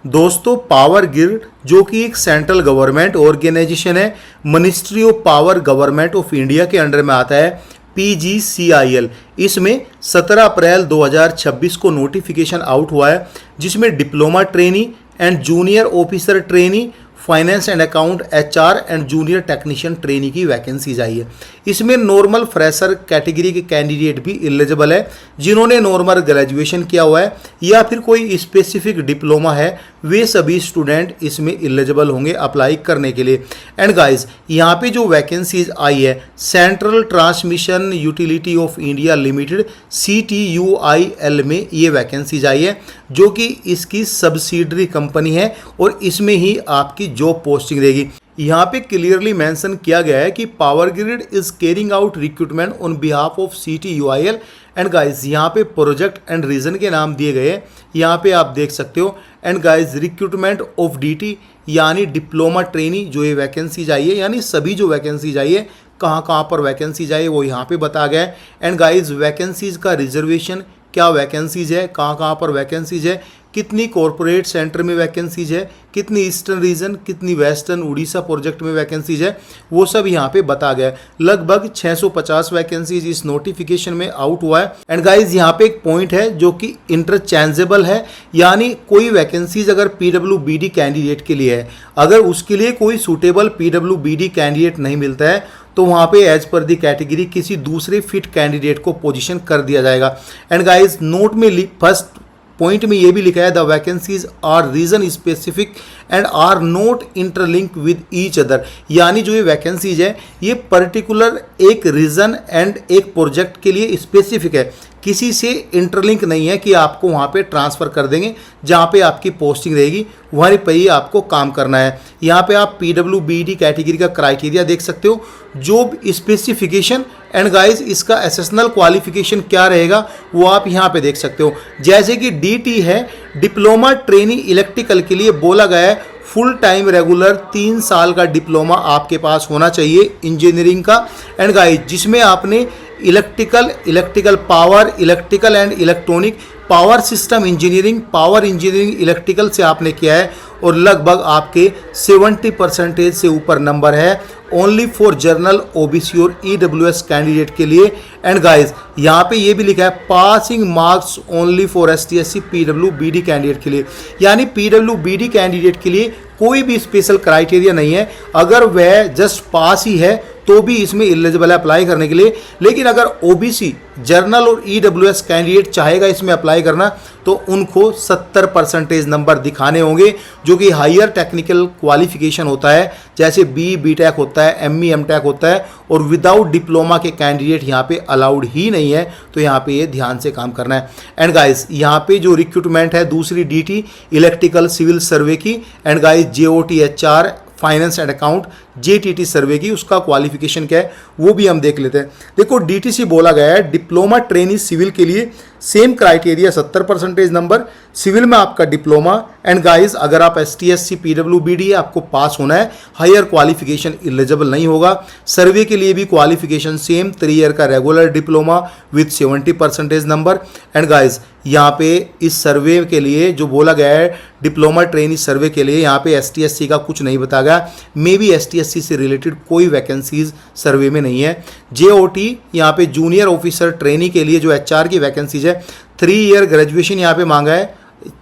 दोस्तों power grid जो कि एक सेंट्रल गवर्नमेंट ऑर्गेनाइजेशन है, ministry of power government of India के अंडर में आता है, PGCIL। इसमें 17 अप्रैल 2026 को नोटिफिकेशन आउट हुआ है, जिसमें diploma trainee and junior officer trainee, finance and account, HR and junior technician trainee की वैकेंसीज आई है। इसमें नॉर्मल फ्रेशर कैटेगरी के कैंडिडेट भी एलिजिबल है, जिन्होंने नॉर्मल ग्रेजुएशन किया हुआ है या फिर कोई स्पेसिफिक डिप्लोमा है, वे सभी स्टूडेंट इसमें एलिजिबल होंगे अप्लाई करने के लिए। एंड गाइस यहाँ पे जो वैकेंसीज आई है, central transmission utility of India limited CTUIL में ये वैकेंसीज आई है, जो कि इसकी सब्सिडरी कंपनी है और इसमें ही आपकी जॉब पोस्टिंग रहेगी। यहाँ पे क्लियरली मेंशन किया गया है कि power grid is carrying out recruitment on behalf of CTUIL। And guys यहाँ पे प्रोजेक्ट एंड रीजन के नाम दिए गए हैं, यहाँ पे आप देख सकते हो। And guys recruitment of DT यानी डिप्लोमा ट्रेनी जो ये वैकेंसीज आई है, यानी सभी जो वैकेंसीज आई है, कहाँ कहाँ पर वैकेंसीज आई है वो यहाँ पे बताया गया है। एंड गाइज वैकेंसीज का रिजर्वेशन क्या वैकेंसीज है, कहाँ कहाँ पर वैकेंसीज है, कितनी कॉरपोरेट सेंटर में वैकेंसीज है, कितनी ईस्टर्न रीजन, कितनी वेस्टर्न उड़ीसा प्रोजेक्ट में वैकेंसीज है, वो सब यहाँ पे बता गया है। लगभग 650 वैकेंसीज इस नोटिफिकेशन में आउट हुआ है। एंड गाइज यहाँ पे एक पॉइंट है जो कि इंटरचेंजेबल है, यानी कोई वैकेंसीज अगर PWBD कैंडिडेट के लिए है, अगर उसके लिए कोई सूटेबल PWBD कैंडिडेट नहीं मिलता है तो वहाँ पे एज पर दी कैटेगरी किसी दूसरे फिट कैंडिडेट को पोजीशन कर दिया जाएगा। एंड गाइज नोट में फर्स्ट पॉइंट में ये भी लिखा है, the vacancies are region specific and are not interlink with each other, यानी जो ये वैकेंसीज है ये पर्टिकुलर एक रीजन एंड एक प्रोजेक्ट के लिए स्पेसिफिक है, किसी से इंटरलिंक नहीं है कि आपको वहाँ पे ट्रांसफ़र कर देंगे, जहाँ पे आपकी पोस्टिंग रहेगी वहीं पर ही आपको काम करना है। यहाँ पे आप PWBD कैटेगरी का क्राइटेरिया देख सकते हो, जॉब स्पेसिफिकेशन एंड गाइज इसका एसेशनल क्वालिफिकेशन क्या रहेगा वो आप यहाँ पे देख सकते हो। जैसे कि DT है, डिप्लोमा ट्रेनी इलेक्ट्रिकल के लिए बोला गया है फुल टाइम रेगुलर 3 साल का डिप्लोमा आपके पास होना चाहिए इंजीनियरिंग का। एंड गाइज जिसमें आपने electrical power, electrical and electronic, power system engineering, power engineering electrical से आपने किया है और लगभग आपके 70% से ऊपर नंबर है ओनली फॉर जर्नल OBC और EWS कैंडिडेट के लिए। एंड गाइज यहाँ पे ये भी लिखा है passing marks only for ST/SC PWBD candidate के लिए, यानी PWBD कैंडिडेट के लिए कोई भी स्पेशल क्राइटेरिया नहीं है, अगर वह जस्ट पास ही है तो भी इसमें एलिजिबल है अप्लाई करने के लिए। लेकिन अगर OBC, जर्नल और EWS कैंडिडेट चाहेगा इसमें अप्लाई करना तो उनको 70% नंबर दिखाने होंगे, जो कि हायर टेक्निकल क्वालिफिकेशन होता है, जैसे BTech होता है, ME MTech होता है, और विदाउट डिप्लोमा के कैंडिडेट यहाँ पे अलाउड ही नहीं है, तो यहाँ पे ये ध्यान से काम करना है। एंड गाइज यहाँ पे जो रिक्रूटमेंट है दूसरी DT इलेक्ट्रिकल सिविल सर्वे की, and guys JOT HR finance and account JTT सर्वे की, उसका क्वालिफिकेशन क्या है वो भी हम देख लेते हैं। देखो DTC बोला गया है डिप्लोमा ट्रेनी सिविल के लिए सेम क्राइटेरिया 70% नंबर, सिविल में आपका डिप्लोमा। एंड गाइस अगर आप ST/SC PWBD है आपको पास होना है, हायर क्वालिफिकेशन एलिजिबल नहीं होगा। सर्वे के लिए भी क्वालिफिकेशन सेम 3 ईयर का regular diploma with 70% number. And guys यहाँ पे इस सर्वे के लिए जो बोला गया है डिप्लोमा ट्रेनी सर्वे के लिए, यहाँ पे ST/SC का कुछ नहीं बताया गया, मे बी ST/SC से रिलेटेड कोई वैकेंसीज सर्वे में नहीं है। JOT यहाँ पे जूनियर ऑफिसर ट्रेनी के लिए जो HR की वैकेंसीज है, 3 ईयर ग्रेजुएशन यहाँ पे मांगा है,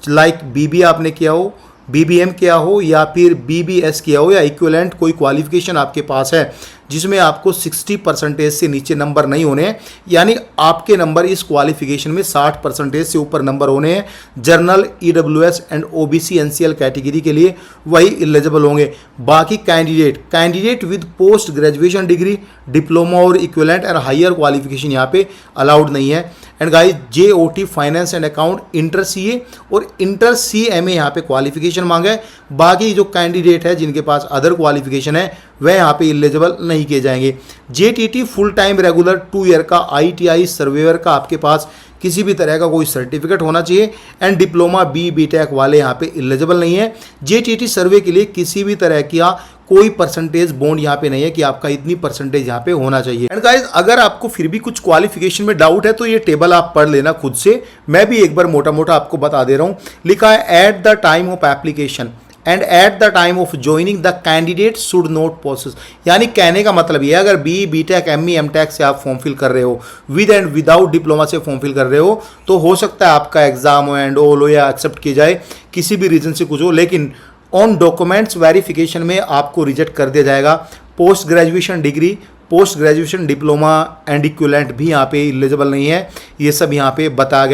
लाइक BBA आपने किया हो, BBM किया हो या फिर BBS किया हो या इक्विवेलेंट कोई क्वालिफिकेशन आपके पास है जिसमें आपको 60% से नीचे नंबर नहीं होने हैं, यानी आपके नंबर इस क्वालिफिकेशन में 60% से ऊपर नंबर होने हैं। Journal EWS and OBC NCL category के लिए वही एलिजिबल होंगे। बाकी candidate with post graduation degree, diploma और इक्विवेलेंट एंड हायर क्वालिफिकेशन यहाँ पे अलाउड नहीं है। And guys JOT finance and account inter CA और इंटर CMA यहाँ पे क्वालिफिकेशन मांगा है। बाकी जो कैंडिडेट है जिनके पास अदर क्वालिफिकेशन है वह यहाँ पे एलिजिबल नहीं किए जाएंगे। JTT full time regular 2 year का ITI सर्वेयर का आपके पास किसी भी तरह का कोई सर्टिफिकेट होना चाहिए एंड डिप्लोमा बीटेक वाले यहाँ पे एलिजिबल नहीं है। जेटीटी सर्वे के लिए किसी भी तरह का कोई परसेंटेज बॉन्ड यहाँ पे नहीं है कि आपका इतनी परसेंटेज यहाँ पे होना चाहिए। एंड गाइस अगर आपको फिर भी कुछ क्वालिफिकेशन में डाउट है तो ये टेबल आप पढ़ लेना खुद से, मैं भी एक बार मोटा मोटा आपको बता दे रहा हूँ। लिखा है at the time of application and at the time of joining the candidate should note process, यानी कहने का मतलब ये है अगर बीटेक एमटेक से आप फॉर्म फिल कर रहे हो, विद एंड विदाउट डिप्लोमा से फॉर्म फिल कर रहे हो, तो हो सकता है आपका एग्जाम हो एंड ऑल हो या एक्सेप्ट किया जाए किसी भी रीजन से कुछ हो, लेकिन ऑन डॉक्यूमेंट्स वेरिफिकेशन में आपको रिजेक्ट कर दिया जाएगा। Post graduation degree, post graduation diploma and equivalent भी यहाँ पे एलिजिबल नहीं है। ये सब यहाँ पे बताया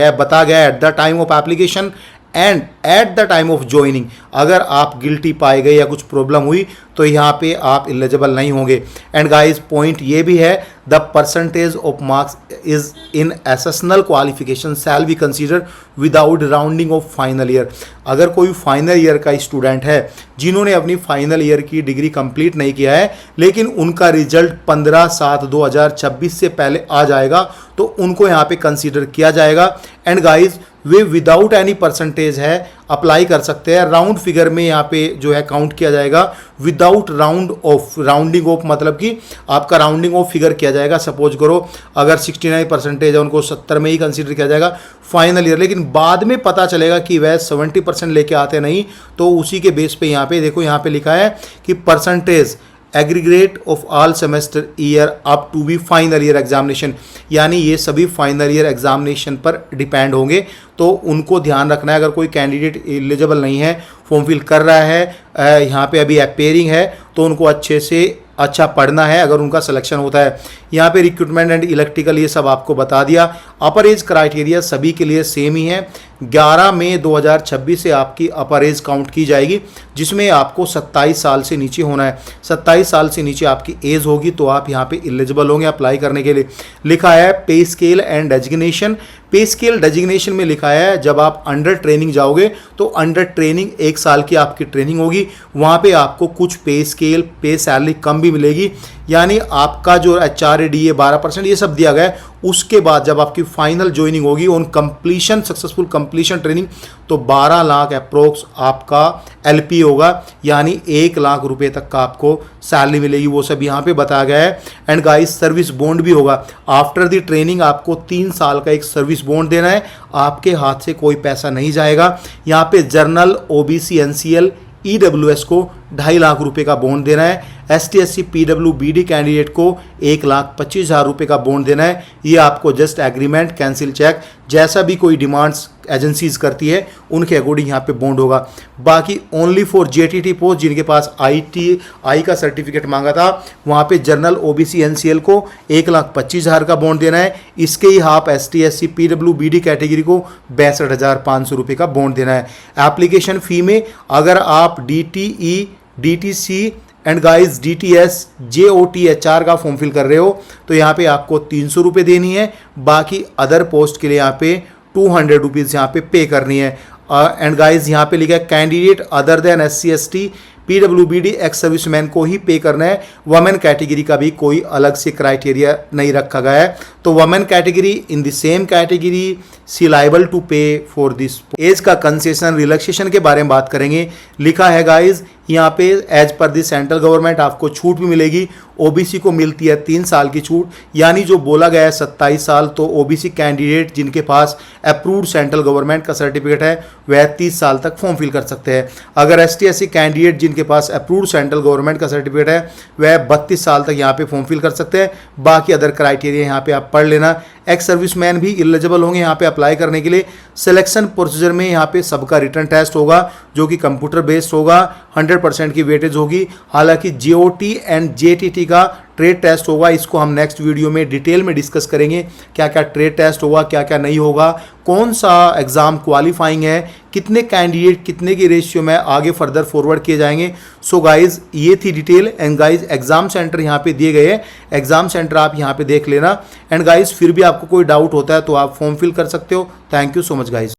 गया at the time of application and at the time of joining. अगर आप गिल्टी पाए गए या कुछ प्रॉब्लम हुई तो यहाँ पे आप एलिजिबल नहीं होंगे। एंड गाइस पॉइंट ये भी है the percentage of marks is in essential qualification shall be consider without rounding off final year. अगर कोई फाइनल ईयर का स्टूडेंट है जिन्होंने अपनी फाइनल ईयर की डिग्री कंप्लीट नहीं किया है लेकिन उनका रिजल्ट 15/7/2026 से पहले आ जाएगा तो उनको यहाँ पे कंसीडर किया जाएगा। And guys way without any percentage है अप्लाई कर सकते हैं। राउंड फिगर में यहाँ पे जो है काउंट किया जाएगा विदाउट राउंडिंग ऑफ, मतलब कि आपका राउंडिंग ऑफ फिगर किया जाएगा। सपोज करो अगर 69 परसेंटेज है उनको 70 में ही कंसीडर किया जाएगा फाइनल ईयर, लेकिन बाद में पता चलेगा कि वह 70% लेके आते नहीं तो उसी के बेस पे यहाँ पे देखो यहाँ पे लिखा है कि percentage aggregate of all semester year up to be final year examination, यानी ये सभी फाइनल ईयर एग्जामिनेशन पर डिपेंड होंगे। तो उनको ध्यान रखना है अगर कोई कैंडिडेट एलिजिबल नहीं है, फॉर्म फिल कर रहा है, यहाँ पे अभी अपेयरिंग है, तो उनको अच्छे से अच्छा पढ़ना है अगर उनका सिलेक्शन होता है। यहाँ पे रिक्रूटमेंट एंड इलेक्ट्रिकल ये सब आपको बता दिया। अपर एज क्राइटेरिया सभी के लिए सेम ही है। 11 मई 2026 से आपकी अपर एज काउंट की जाएगी जिसमें आपको 27 साल से नीचे होना है। 27 साल से नीचे आपकी एज होगी तो आप यहाँ पे एलिजिबल होंगे अप्लाई करने के लिए। लिखा है पे स्केल एंड डेजिग्नेशन। पे स्केल डेजिग्नेशन में लिखा है जब आप अंडर ट्रेनिंग जाओगे तो अंडर ट्रेनिंग 1 साल की आपकी ट्रेनिंग होगी, वहाँ पे आपको कुछ पे स्केल पे सैलरी कम भी मिलेगी, यानी आपका जो HRA 12% ये सब दिया गया है। उसके बाद जब आपकी फाइनल ज्वाइनिंग होगी on completion successful completion training तो 12 लाख अप्रोक्स आपका LP होगा, यानी 1 लाख रुपए तक का आपको सैलरी मिलेगी, वो सब यहाँ पे बताया गया है। एंड गाइस सर्विस बॉन्ड भी होगा। आफ्टर द ट्रेनिंग आपको 3 साल का एक सर्विस बॉन्ड देना है, आपके हाथ से कोई पैसा नहीं जाएगा। यहाँ पे जर्नल OBC NCL EWS को 2.5 लाख रुपए का बॉन्ड देना है। ST SC PWBD कैंडिडेट को 1,25,000 रुपए का बॉन्ड देना है। ये आपको जस्ट एग्रीमेंट कैंसिल चेक जैसा भी कोई डिमांड्स एजेंसीज करती है उनके अकॉर्डिंग यहाँ पे बॉन्ड होगा। बाकी ओनली फॉर JTT पोस्ट जिनके पास ITI का सर्टिफिकेट मांगा था वहाँ पे जर्नल OBC NCL को 1,25,000 का बॉन्ड देना है। इसके ही half ST SC PWBD category को 62,500 रुपये का बॉन्ड देना है। एप्लीकेशन फ़ी में अगर आप DTE DTC and guys DTS JOTHR का फॉर्म फिल कर रहे हो तो यहाँ पे आपको 300 रुपये देनी है। बाकी अदर पोस्ट के लिए यहाँ पे 200 रुपीज़ यहाँ पे करनी है। एंड गाइज यहाँ पे लिखा है candidate other than SC ST PWBD ex serviceman को ही पे करना है। वमेन कैटेगरी का भी कोई अलग से क्राइटेरिया नहीं रखा गया है। तो women category in the same category C liable to pay for this. Age का कंसेशन रिलैक्सेशन के बारे में बात करेंगे। लिखा है गाइज यहाँ पे as per the central government आपको छूट भी मिलेगी। OBC को मिलती है 3 साल की छूट, यानी जो बोला गया है 27 साल, तो OBC कैंडिडेट जिनके पास अप्रूव्ड सेंट्रल गवर्नमेंट का सर्टिफिकेट है वह 30 साल तक फॉर्म फिल कर सकते हैं। अगर ST SC कैंडिडेट जिनके पास अप्रूव्ड सेंट्रल गवर्नमेंट का सर्टिफिकेट है वह 32 साल तक यहाँ पे फॉर्म फिल कर सकते हैं। बाकी अदर क्राइटेरिया यहाँ पे आप पढ़ लेना। एक्स सर्विसमैन भी एलिजिबल होंगे यहाँ पे अप्लाई करने के लिए। सिलेक्शन प्रोसीजर में यहाँ पे सबका रिटर्न टेस्ट होगा जो कि कंप्यूटर बेस्ड होगा, 100% की वेटेज होगी। हालांकि JOT एंड JTT का ट्रेड टेस्ट होगा, इसको हम नेक्स्ट वीडियो में डिटेल में डिस्कस करेंगे। क्या क्या ट्रेड टेस्ट होगा, क्या क्या नहीं होगा, कौन सा एग्ज़ाम क्वालिफाइंग है, कितने कैंडिडेट कितने की रेशियो में आगे फर्दर फॉरवर्ड किए जाएंगे। सो गाइज ये थी detail. And guys exam centre यहाँ पे दिए गए हैं, एग्जाम सेंटर आप यहाँ पे देख लेना। एंड गाइज फिर भी आपको कोई डाउट होता है तो आप फॉर्म फिल कर सकते हो। Thank you so much guys.